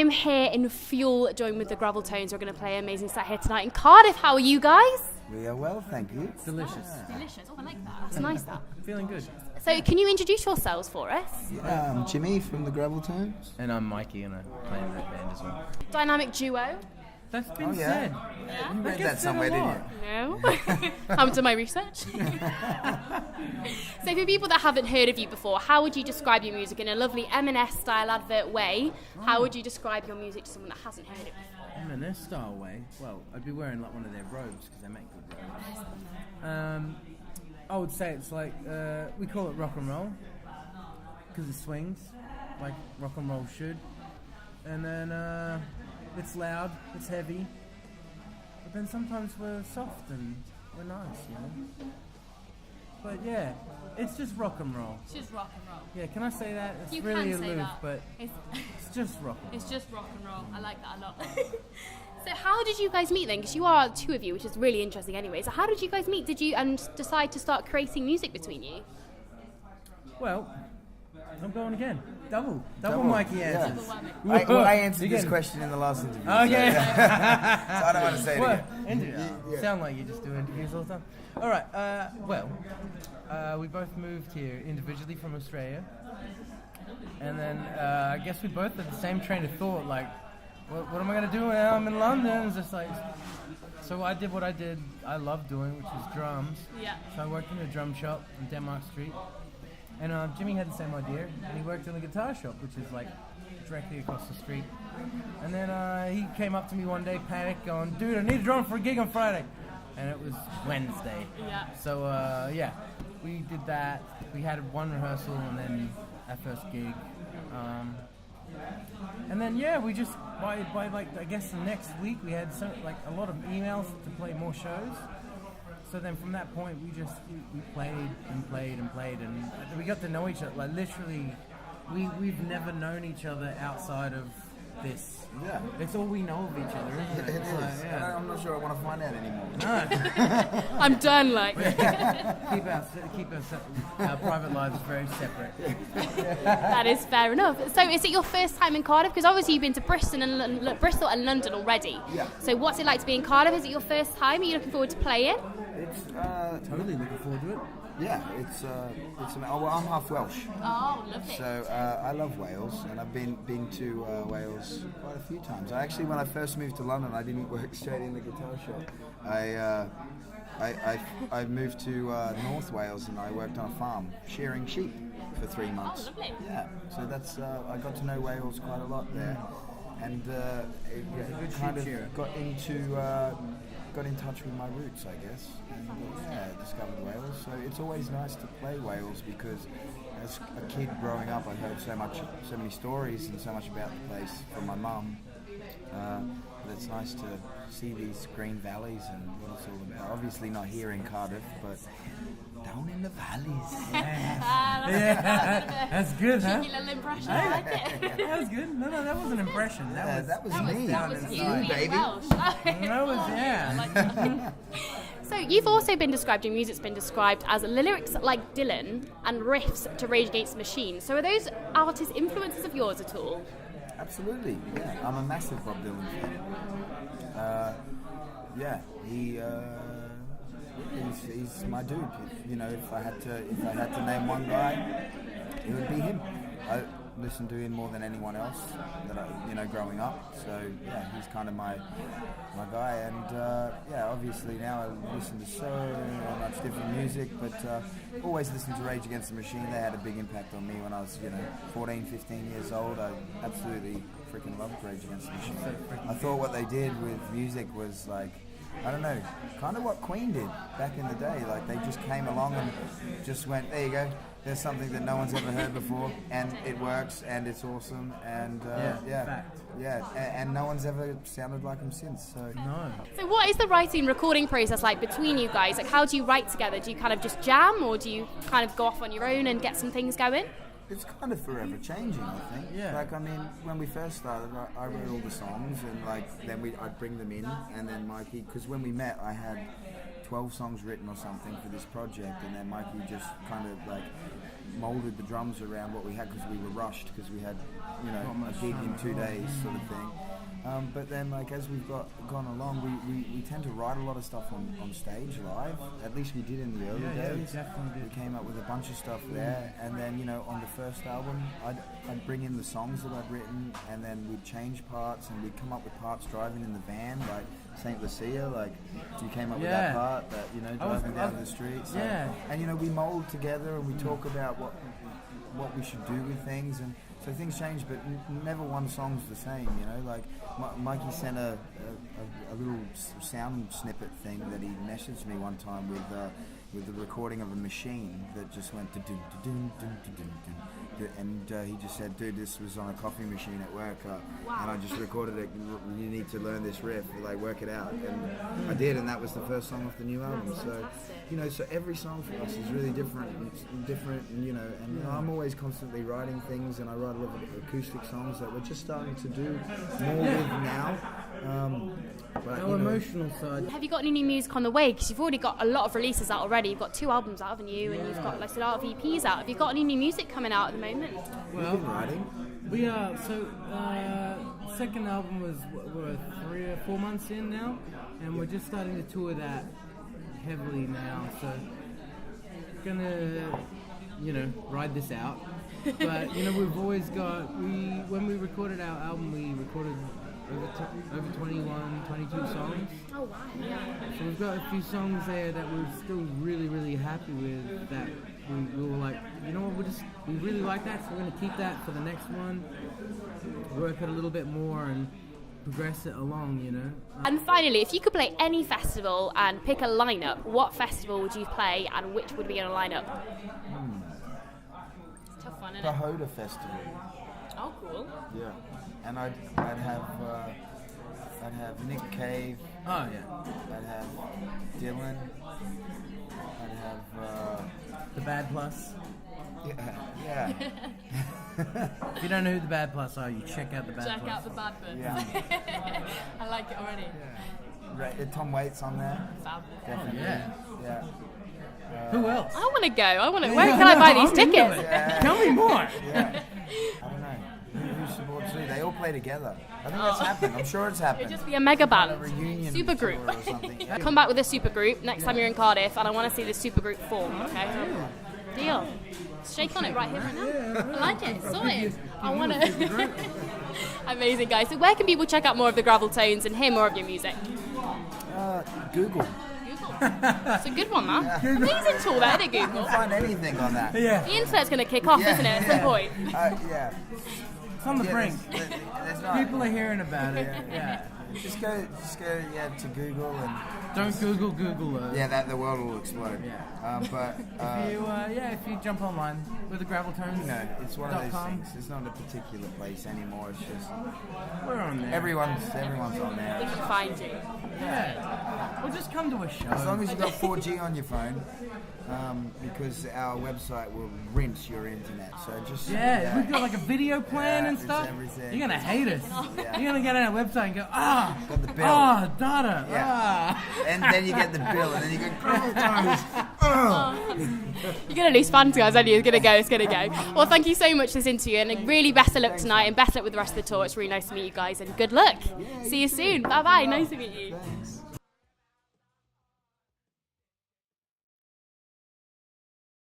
I'm here in full joined with the Graveltones. We're going to play an amazing set here tonight in Cardiff. How are you guys? We are well, thank you. Delicious. Delicious. Oh, I like that. That's nice, that. Feeling good. So can you introduce yourselves for us? I'm Jimmy from the Graveltones. And I'm Mikey, and I play in that band as well. Dynamic duo? That's been Oh, yeah. said. Yeah. You read gets that said somewhere, a didn't lot. you? No. Haven't done my research. So for people that haven't heard of you before, how would you describe your music in a lovely M&S style advert way? How would you describe your music to someone that hasn't heard it before? In this style way, well, I'd be wearing like one of their robes because they make good robes. I would say it's like we call it rock and roll because it swings like rock and roll should, and then it's loud, it's heavy, but then sometimes we're soft and we're nice, you know. But yeah, it's just rock and roll. It's just rock and roll. Yeah, can I say that? It's You really can say aloof, that. but It's just rock and roll. It's just rock and roll. I like that a lot. So how did you guys meet then? Because you are two of you, which is really interesting anyway. So how did you guys meet? Did you decide to start creating music between you? Well, I'm going again. Double Mikey answers. I answered this question in the last interview. Okay. So, so I don't want to say it Well, again. interview. Sound like you just do interviews all the time. All right. We both moved here individually from Australia, and then I guess we both had the same train of thought. Like, what am I gonna do now I'm in London? It's just like, so I did what I did. I love doing, which is drums. Yeah. So I worked in a drum shop in Denmark Street. And Jimmy had the same idea, and he worked in a guitar shop, which is like directly across the street. And then he came up to me one day, panicked, going, "Dude, I need a drum for a gig on Friday." And it was Wednesday. Yeah. So we did that. We had one rehearsal, and then our first gig. And then we just by like I guess the next week we had a lot of emails to play more shows. So then from that point, we played and played and played, and we got to know each other. Like literally, we've never known each other outside of this. Yeah. It's all we know of each other, isn't it? It is. Like, yeah. I'm not sure I want to find out anymore. No. I'm done, like. keep our private lives very separate. That is fair enough. So is it your first time in Cardiff? Because obviously you've been to Bristol and London already. Yeah. So what's it like to be in Cardiff? Is it your first time? Are you looking forward to playing? It's Totally looking forward to it. yeah. It's well, I'm half Welsh. Oh, lovely. So I love Wales, and I've been to Wales quite a few times. Actually, when I first moved to London, I didn't work straight in the guitar shop. I moved to North Wales, and I worked on a farm shearing sheep for 3 months. Oh, lovely. Yeah, so that's I got to know Wales quite a lot there, and it kind of got in touch with my roots, I guess, and discovered Wales. So it's always nice to play Wales because as a kid growing up, I heard so many stories and so much about the place from my mum. But it's nice to see these green valleys and what it's all about. Obviously not here in Cardiff, but down in the valleys. That's good, huh? Cheeky little impression. I like it. That was good. No, that was an impression. That was me. down That was you inside. being baby. Welsh. That was, yeah. I like that. So you've also been described, your music's been described as lyrics like Dylan and riffs to Rage Against the Machine. So are those artists influences of yours at all? Absolutely, yeah. I'm a massive Bob Dylan fan. He's my dude. You know, if I had to name one guy, it would be him. I listened to him more than anyone else growing up. So yeah, he's kind of my guy. And obviously now I listen to so much different music, but always listened to Rage Against the Machine. They had a big impact on me when I was 14, 15 years old. I absolutely freaking loved Rage Against the Machine. I thought what they did with music was like, I don't know, kind of what Queen did back in the day. Like they just came along and just went, there you go. There's something that no one's ever heard before, and it works, and it's awesome, and fact. and no one's ever sounded like him since. So No. So what is the writing recording process like between you guys? Like how do you write together? Do you kind of just jam, or do you kind of go off on your own and get some things going? it's kind of forever changing, I think. Yeah. Like, I mean, when we first started, I wrote all the songs, and like then I'd bring them in, and then Mikey, because when we met, I had 12 songs written or something for this project, and then Mikey just kind of like molded the drums around what we had because we were rushed because we had, you know, a gig in 2 days sort of thing. But then, like, as we've gone along, we tend to write a lot of stuff on stage live. At least we did in the early days. We definitely did. We came up with a bunch of stuff there, and then, you know, on the first album, I'd bring in the songs that I'd written, and then we'd change parts, and we'd come up with parts driving in the van, like Saint Lucia, like you came up with that part, that, you know, driving down the street. So, and, you know, we mold together, and we talk about what we should do with things, and so things change, but never one song's the same, you know. Like Mikey sent a little sound snippet thing that he messaged me one time with the recording of a machine that just went dun dun dun dun dun, and he just said, "Dude, this was on a coffee machine at work, and I just recorded it. You need to learn this riff, like work it out." And I did, and that was the first song off the new album. So, you know, so every song for us is really different, and you know, and you know, I'm always constantly writing things, and I write a lot of acoustic songs that we're just starting to do more with now. But, no emotional side. Have you got any new music on the way? Because you've already got a lot of releases out already. You've got 2 albums out, haven't you? And you've got like a lot of EPs out. Have you got any new music coming out at the moment? Well, we've been writing. We are. So, second album was we're 3 or 4 months in now, and we're just starting to tour that heavily now. So, gonna, you know, ride this out. But you know, we've always got. When we recorded our album, we recorded over 21, 22 songs. Oh wow! Yeah. So we've got a few songs there that we're still really, really happy with. That we were like, you know what, we really like that, so we're going to keep that for the next one. Work it a little bit more and progress it along, you know. And finally, if you could play any festival and pick a lineup, what festival would you play, and which would be in a lineup? It's a tough one, isn't it? Pahoda Festival. Oh, cool. Yeah, and I'd have Nick Cave. Oh yeah. I'd have Dylan. I'd have The Bad Plus. Yeah. If you don't know who the Bad Plus are, you check out the Bad Plus. Check out the Bad Plus. Yeah. I like it already. Yeah. Tom Waits on there. Fab. Definitely. Yeah. Yeah. Who else? I want to go. Where can I buy these tickets? Yeah. Tell me more. Yeah. I don't know. Who supports who? They all play together. I think that's happened. I'm sure it's happened. It'd just be a mega band. A reunion Super group. tour or something. Yeah. Come back with a super group next time you're in Cardiff, and I want to see the super group form, okay? Deal. Shake on it right here, right now. I like it. Sorted. I want to. Amazing, guys. So where can people check out more of the Graveltones and hear more of your music? Google. It's a good one, that. Amazing tool there, isn't it, You Google? can find anything on that. Yeah. The internet's going to kick off, isn't it, at some point? Yeah. It's on the brink. There's not. People are hearing about it. Yeah. Just go to Google and Don't Google it. yeah, that the world will explode. Yeah. But If you jump online with the Graveltones, you know, it's one of those .com. things. It's not a particular place anymore. It's just We're on there. everyone's on We there. can find you. Yeah. Or just come to a show. As long as you've got 4G on your phone, because our website will rinse your internet. So just We've got like a video plan and it's stuff. everything. You're gonna hate us. Yeah. You're gonna get on our website and go, Got the bill. data. Yeah. And then you get the bill, and then you go, You're going to lose fans, guys, aren't you? It's going to go. Well, thank you so much for this interview, and really best of luck tonight, and best of luck with the rest of the tour. It's really nice to meet you guys, and good luck. See you soon. Bye-bye. Nice to meet you.